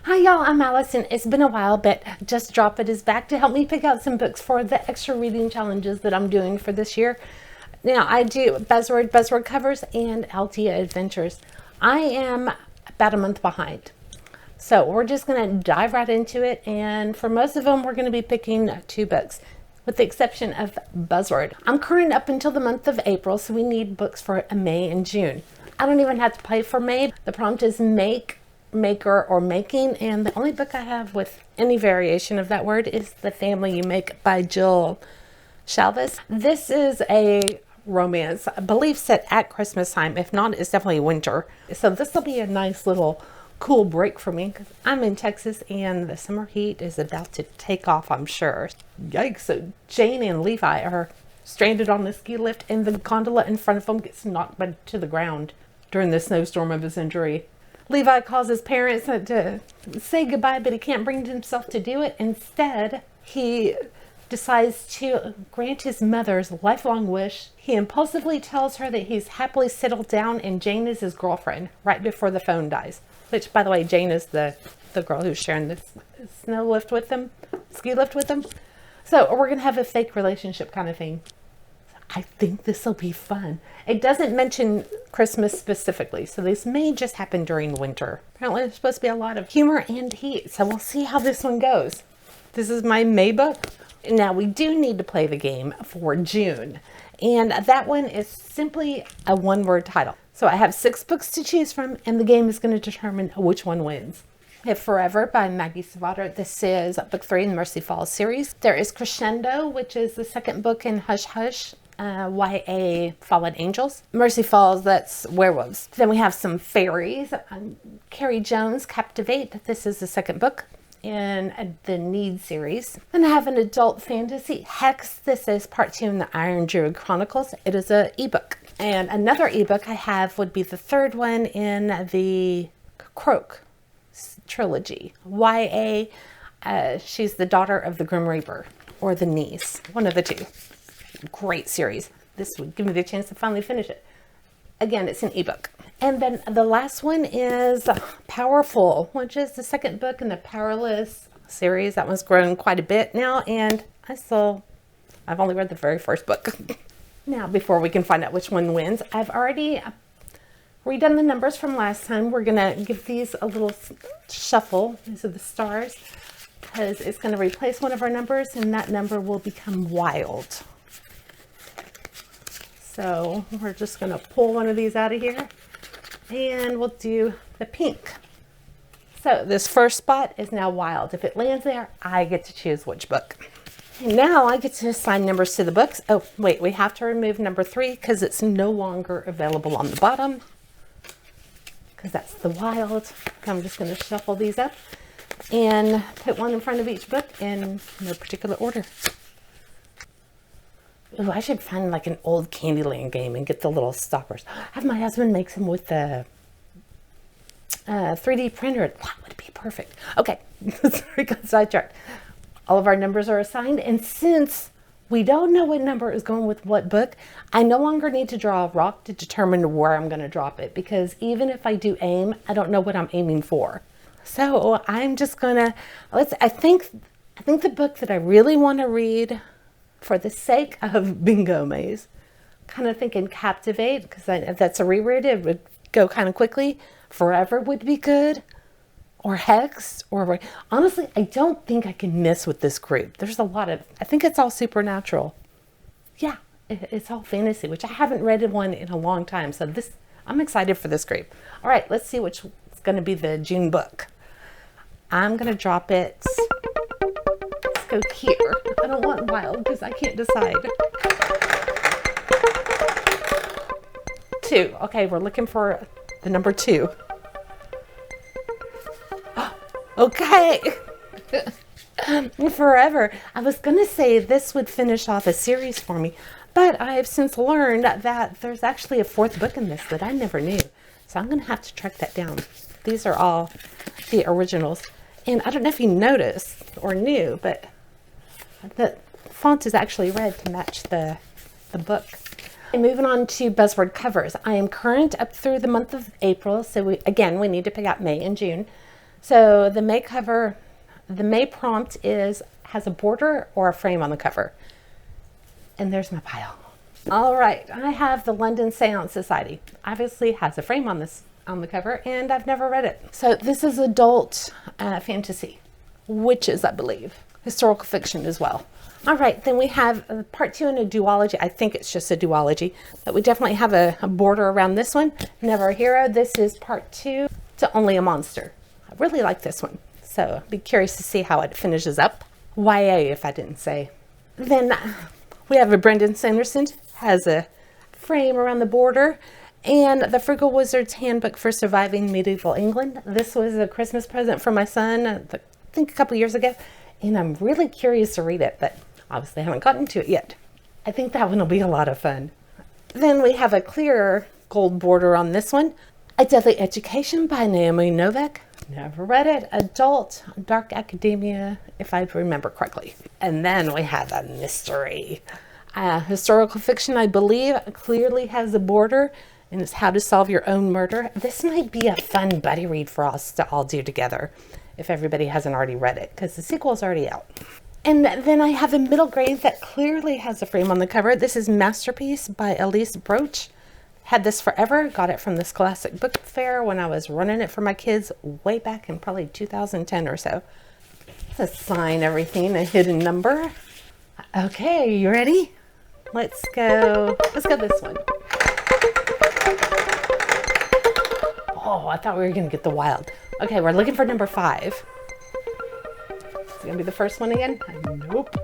Hi y'all, I'm Allison. It's been a while, but Just Drop It is back to help me pick out some books for the extra reading challenges that I'm doing for this year. Now, I do Buzzword Covers and Aeldia Adventures. I am about a month behind. So we're just going to dive right into it, and for most of them, we're going to be picking 2 books, with the exception of Buzzword. I'm current up until the month of April, so we need books for May and June. I don't even have to play for May. The prompt is make, maker, or making, and the only book I have with any variation of that word is The Family You Make by Jill Shalvis. This is a romance, I believe set at Christmas time. If not, it's definitely winter. So this will be a nice little cool break for me because I'm in Texas and the summer heat is about to take off, I'm sure. Yikes. So Jane and Levi are stranded on the ski lift and the gondola in front of them gets knocked to the ground during the snowstorm of a century. Levi calls his parents to say goodbye, but he can't bring himself to do it. Instead, he decides to grant his mother's lifelong wish. He impulsively tells her that he's happily settled down and Jane is his girlfriend right before the phone dies. Which, by the way, Jane is the girl who's sharing this ski lift with them. So we're going to have a fake relationship kind of thing. I think this will be fun. It doesn't mention Christmas specifically, so this may just happen during winter. Apparently there's supposed to be a lot of humor and heat, so we'll see how this one goes. This is my May book. Now we do need to play the game for June, and that one is simply a one-word title. So I have 6 books to choose from, and the game is going to determine which one wins. I have Forever by Maggie Savater. This is book 3 in the Mercy Falls series. There is Crescendo, which is the second book in Hush Hush, YA Fallen Angels. Mercy Falls, that's werewolves. Then we have some fairies. Carrie Jones, Captivate. This is the second book in the Need series. And I have an adult fantasy, Hex. This is part 2 in the Iron Druid Chronicles. It is an ebook. And another ebook I have would be the third one in the Croak trilogy. YA, she's the daughter of the Grim Reaper, or the niece, one of the two. Great series. This would give me the chance to finally finish it. Again, it's an ebook. And then the last one is Powerful, which is the second book in the Powerless series. That one's grown quite a bit now, and I've only read the very first book. Now, before we can find out which one wins, I've already redone the numbers from last time. We're going to give these a little shuffle. These are the stars, because it's going to replace one of our numbers, and that number will become Wild. So we're just going to pull one of these out of here, and we'll do the pink. So this first spot is now Wild. If it lands there, I get to choose which book. And now I get to assign numbers to the books. Oh, wait, we have to remove number 3 because it's no longer available on the bottom, because that's the Wild. I'm just going to shuffle these up and put one in front of each book in no particular order. Oh, I should find like an old Candyland game and get the little stoppers. Have my husband make some with the 3D printer. That would be perfect. Okay, sorry, got sidetracked. All of our numbers are assigned, and since we don't know what number is going with what book, I no longer need to draw a rock to determine where I'm going to drop it, because even if I do aim, I don't know what I'm aiming for. So I'm just gonna I think the book that I really want to read, for the sake of Bingo Maze, kind of thinking Captivate, because if that's a reread, it would go kind of quickly. Forever would be good. Or Hex, or honestly, I don't think I can miss with this group. There's a lot of, I think it's all supernatural. Yeah, it's all fantasy, which I haven't read one in a long time. So I'm excited for this group. All right, let's see which is going to be the June book. I'm going to drop it. Let's go here. I don't want Wild because I can't decide. 2. Okay, we're looking for the number 2. Okay. Forever. I was going to say this would finish off a series for me, but I have since learned that there's actually a 4th book in this that I never knew. So I'm going to have to track that down. These are all the originals. And I don't know if you noticed or knew, but the font is actually red to match the book. And moving on to Buzzword Covers. I am current up through the month of April. So we need to pick out May and June. So the May cover, the May prompt has a border or a frame on the cover. And there's my pile. All right, I have the London Seance Society. Obviously has a frame on the cover, and I've never read it. So this is adult fantasy, witches, I believe, historical fiction as well. All right, then we have part 2 in a duology. I think it's just a duology, but we definitely have a border around this one. Never a Hero. This is part 2 to Only a Monster. I really like this one, so I'd be curious to see how it finishes up. YA, if I didn't say. Then we have a Brendan Sanderson, has a frame around the border, and the Frugal Wizard's Handbook for Surviving Medieval England. This was a Christmas present for my son, I think a couple years ago, and I'm really curious to read it, but obviously I haven't gotten to it yet. I think that one will be a lot of fun. Then we have a clear gold border on this one. A Deadly Education by Naomi Novik. Never read it. Adult, dark academia, if I remember correctly. And then we have a mystery. Historical fiction, I believe, clearly has a border, and it's How to Solve Your Own Murder. This might be a fun buddy read for us to all do together, if everybody hasn't already read it, because the sequel's already out. And then I have a middle grade that clearly has a frame on the cover. This is Masterpiece by Elise Broach. Had this forever, got it from this classic book fair when I was running it for my kids way back in probably 2010 or so. Let's sign everything, a hidden number. Okay, you ready? Let's go this one. Oh, I thought we were gonna get the wild. Okay, we're looking for number 5. Is it gonna be the first one again? Nope.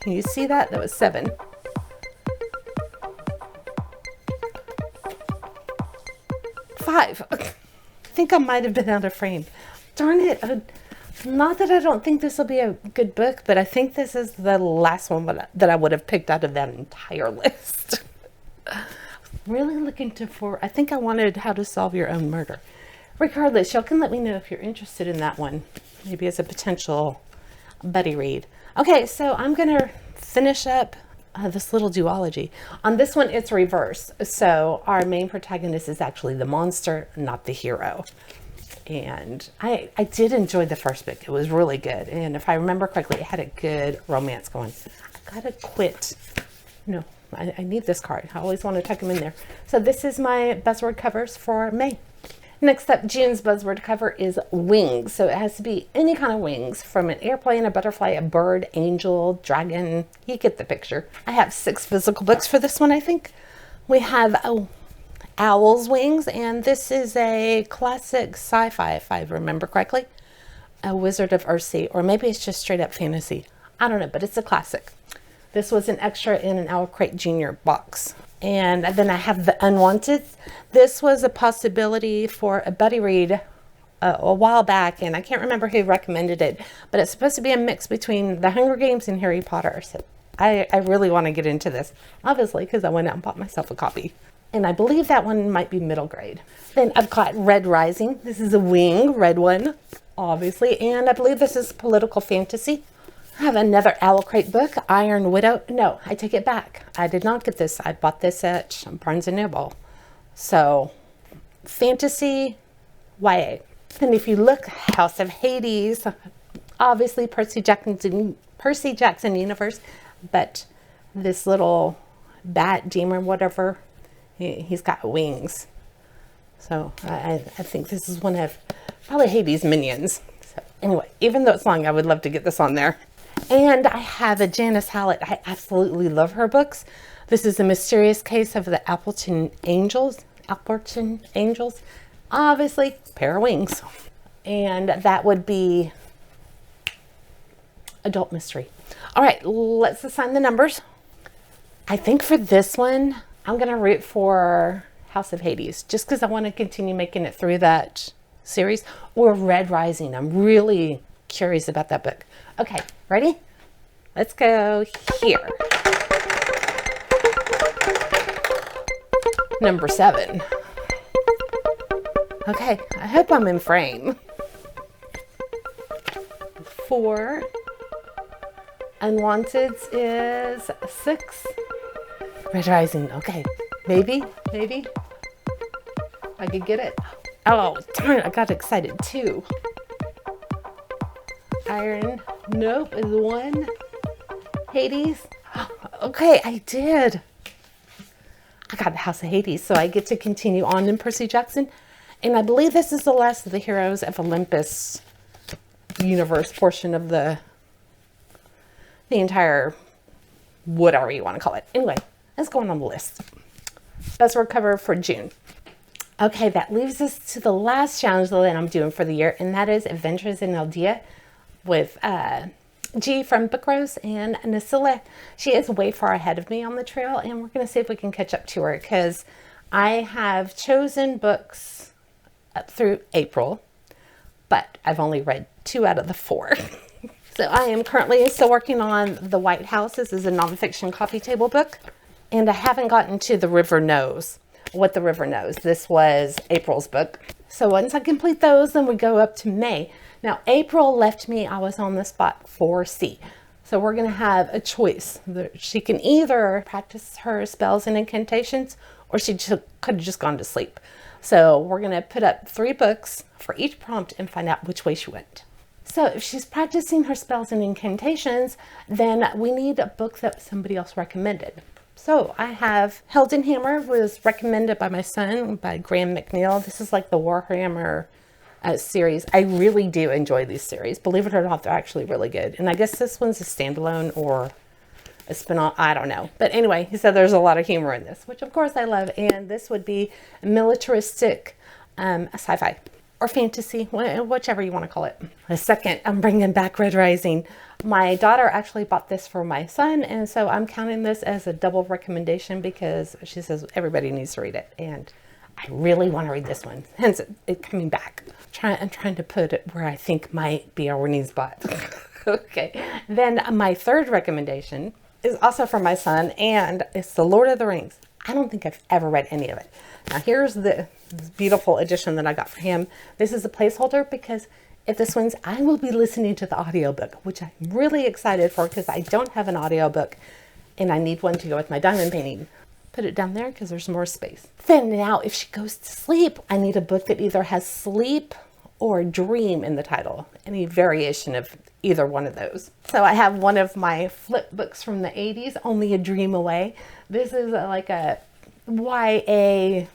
Can you see that? That was 7. 5. I think I might have been out of frame. Darn it. Not that I don't think this will be a good book, but I think this is the last one that I would have picked out of that entire list. Really looking I think I wanted How to Solve Your Own Murder. Regardless, y'all can let me know if you're interested in that one. Maybe as a potential buddy read. Okay, so I'm going to finish up this little duology. On this one, it's reverse. So our main protagonist is actually the monster, not the hero. And I did enjoy the first book. It was really good. And if I remember correctly, it had a good romance going. I gotta quit. No, I need this card. I always want to tuck them in there. So this is my Buzzword Covers for May. Next up, June's Buzzword cover is wings. So it has to be any kind of wings, from an airplane, a butterfly, a bird, angel, dragon. You get the picture. I have 6 physical books for this one, I think. We have Owl's Wings, and this is a classic sci-fi, if I remember correctly. A Wizard of Earthsea, or maybe it's just straight up fantasy. I don't know, but it's a classic. This was an extra in an Owl Crate Jr. box. And then I have The Unwanted. This was a possibility for a buddy read a while back, and I can't remember who recommended it, but it's supposed to be a mix between The Hunger Games and Harry Potter. So I really want to get into this, obviously, because I went out and bought myself a copy. And I believe that one might be middle grade. Then I've got Red Rising. This is a wing, red one, obviously. And I believe this is political fantasy. I have another Owl Crate book, Iron Widow. No, I take it back. I did not get this. I bought this at Barnes & Noble. So, fantasy, YA. And if you look, House of Hades, obviously Percy Jackson universe, but this little bat, demon, whatever, he's got wings. So I think this is one of probably Hades' minions. So anyway, even though it's long, I would love to get this on there. And I have a Janice Hallett. I absolutely love her books. This is A Mysterious Case of the Appleton Angels. Obviously, pair of wings. And that would be adult mystery. All right, let's assign the numbers. I think for this one, I'm going to root for House of Hades, just because I want to continue making it through that series, or Red Rising. I'm really curious about that book. Okay, ready? Let's go here. Number 7. Okay, I hope I'm in frame. 4. Unwanteds is 6. Red Rising, okay. Maybe I could get it. Oh, darn it, I got excited too. Iron, nope, is one. Hades, okay, I did. I got the House of Hades, so I get to continue on in Percy Jackson. And I believe this is the last of the Heroes of Olympus universe portion of the entire, whatever you want to call it. Anyway, let's go on the list. Buzzword cover for June. Okay, that leaves us to the last challenge that I'm doing for the year, and that is Adventures in Aeldia with G from Book Rose and Nasilla. She is way far ahead of me on the trail, and we're going to see if we can catch up to her, because I have chosen books up through April, but I've only read 2 out of the 4. So I am currently still working on The White House. This is a nonfiction coffee table book, and I haven't gotten to The River Knows. What the River Knows. This was April's book. So once I complete those, then we go up to May. Now, April left me, I was on the spot for C. So we're going to have a choice. She can either practice her spells and incantations, or she could have just gone to sleep. So we're going to put up 3 books for each prompt and find out which way she went. So if she's practicing her spells and incantations, then we need a book that somebody else recommended. So I have Heldenhammer, was recommended by my son, by Graham McNeil. This is like the Warhammer series. I really do enjoy these series. Believe it or not, they're actually really good. And I guess this one's a standalone or a spin-off. I don't know. But anyway, he said there's a lot of humor in this, which of course I love. And this would be a militaristic sci-fi or fantasy, whichever you want to call it. The second, I'm bringing back Red Rising. My daughter actually bought this for my son, and so I'm counting this as a double recommendation because she says everybody needs to read it, and I really want to read this one, hence it coming back. I'm trying to put it where I think might be our winning spot. Okay, then my third recommendation is also for my son, and it's The Lord of the Rings. I don't think I've ever read any of it. Now here's the beautiful edition that I got for him. This is a placeholder because if this wins, I will be listening to the audiobook, which I'm really excited for because I don't have an audiobook and I need one to go with my diamond painting. Put it down there because there's more space. Then now if she goes to sleep, I need a book that either has sleep or dream in the title. Any variation of either one of those. So I have one of my flip books from the 80s, Only a Dream Away. This is like a YA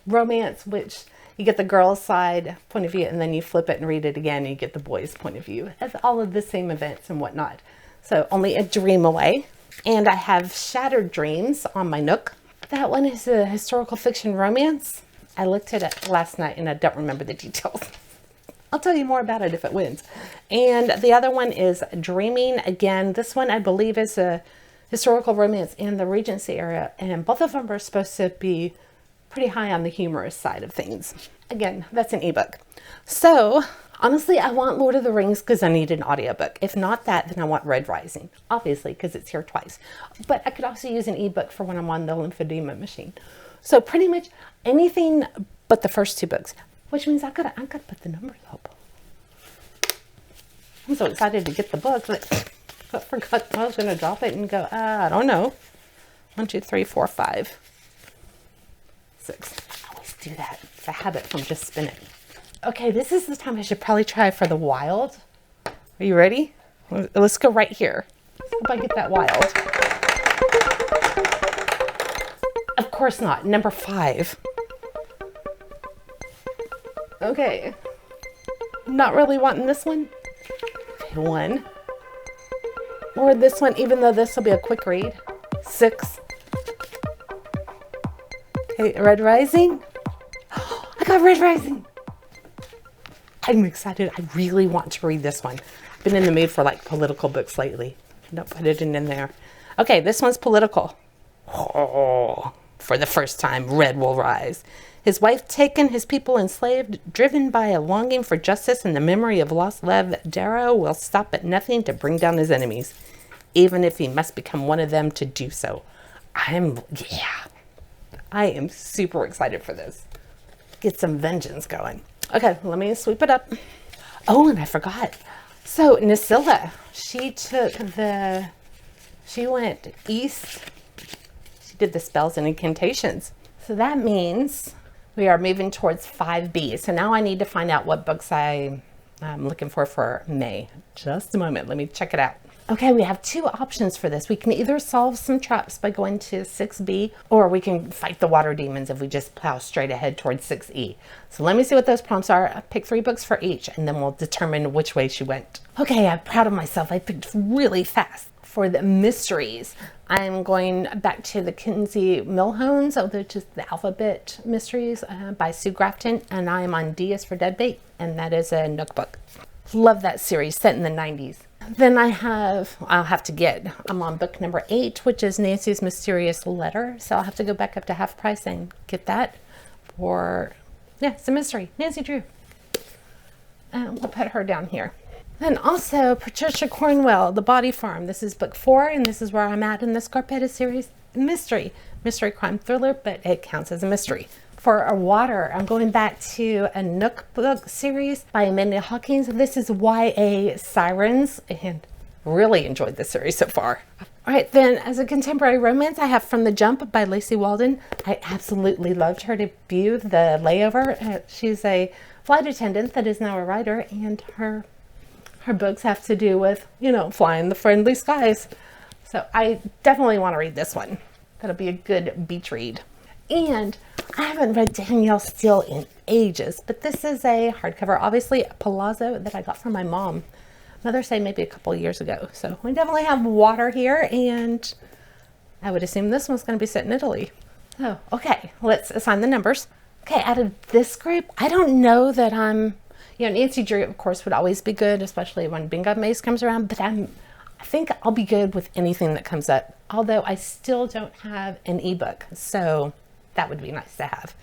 romance, which you get the girl's side point of view and then you flip it and read it again and you get the boy's point of view. It's all of the same events and whatnot. So Only a Dream Away. And I have Shattered Dreams on my Nook. That one is a historical fiction romance. I looked at it last night and I don't remember the details. I'll tell you more about it if it wins. And the other one is Dreaming. Again, this one I believe is a historical romance in the Regency era, and both of them are supposed to be pretty high on the humorous side of things. Again, that's an ebook. So honestly, I want Lord of the Rings because I need an audiobook. If not that, then I want Red Rising, obviously, because it's here twice. But I could also use an ebook for when I'm on the lymphedema machine. So pretty much anything but the first 2 books, which means I've got to put the numbers up. I'm so excited to get the book that I forgot I was going to drop it and go, I don't know. 1, 2, 3, 4, 5, 6. I always do that. It's a habit from just spinning. Okay, this is the time I should probably try for the wild. Are you ready? Let's go right here. Hope I get that wild. Of course not. Number 5. Okay. Not really wanting this one. Okay, 1. Or this one, even though this will be a quick read. 6. Okay, Red Rising. I got Red Rising. I'm excited. I really want to read this one. I've been in the mood for like political books lately. Don't put it in there. Okay, this one's political. Oh, for the first time, Red will rise. His wife taken, his people enslaved, driven by a longing for justice and the memory of lost love, Darrow will stop at nothing to bring down his enemies, even if he must become one of them to do so. I am super excited for this. Get some vengeance going. Okay, let me sweep it up. Oh, and I forgot. So Nasilla, she went east. She did the spells and incantations. So that means we are moving towards 5B. So now I need to find out what books I I'm looking for May. Just a moment, let me check it out. Okay, we have two options for this. We can either solve some traps by going to 6B, or we can fight the water demons if we just plow straight ahead towards 6E. So let me see what those prompts are. I picked 3 books for each, and then we'll determine which way she went. Okay, I'm proud of myself. I picked really fast. For the mysteries, I'm going back to the Kinsey Milhones, which is the Alphabet Mysteries by Sue Grafton, and I am on D is for Deadbait, and that is a Nook book. Love that series, set in the 90s. Then I'm on book number 8, which is Nancy's Mysterious Letter. So I'll have to go back up to half price and get that for, yeah, it's a mystery. Nancy Drew. And we'll put her down here. Then also Patricia Cornwell, The Body Farm. This is book 4, and this is where I'm at in the Scarpetta series. Mystery crime thriller, but it counts as a mystery. For a water, I'm going back to a Nook book series by Amanda Hawkins. This is YA Sirens, and really enjoyed this series so far. All right, then as a contemporary romance, I have From the Jump by Lacey Walden. I absolutely loved her debut, The Layover. She's a flight attendant that is now a writer, and her books have to do with, you know, flying the friendly skies. So I definitely want to read this one. That'll be a good beach read. And I haven't read Danielle Steele in ages, but this is a hardcover, obviously a Palazzo that I got from my mom. Mother's Day maybe a couple of years ago. So we definitely have water here, and I would assume this one's going to be set in Italy. Oh, okay. Let's assign the numbers. Okay, out of this group, I don't know that Nancy Drew, of course, would always be good, especially when Bingo Maze comes around, but I think I'll be good with anything that comes up, although I still don't have an ebook, so that would be nice to have.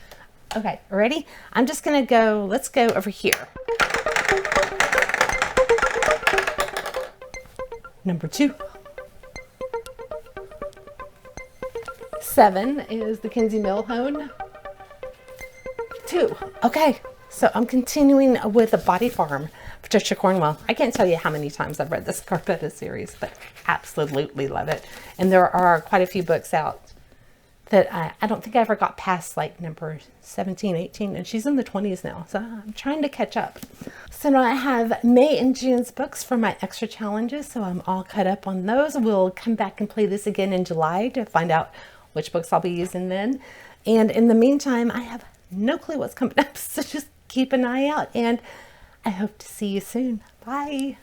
Okay, ready? I'm just gonna go, let's go over here. Number 2. 7 is the Kinsey Milhone. 2, okay. So I'm continuing with A Body Farm, Patricia Cornwell. I can't tell you how many times I've read the Scarpetta series, but absolutely love it. And there are quite a few books out that I don't think I ever got past like number 17, 18, and she's in the 20s now. So I'm trying to catch up. So now I have May and June's books for my extra challenges. So I'm all caught up on those. We'll come back and play this again in July to find out which books I'll be using then. And in the meantime, I have no clue what's coming up. So just keep an eye out, and I hope to see you soon. Bye.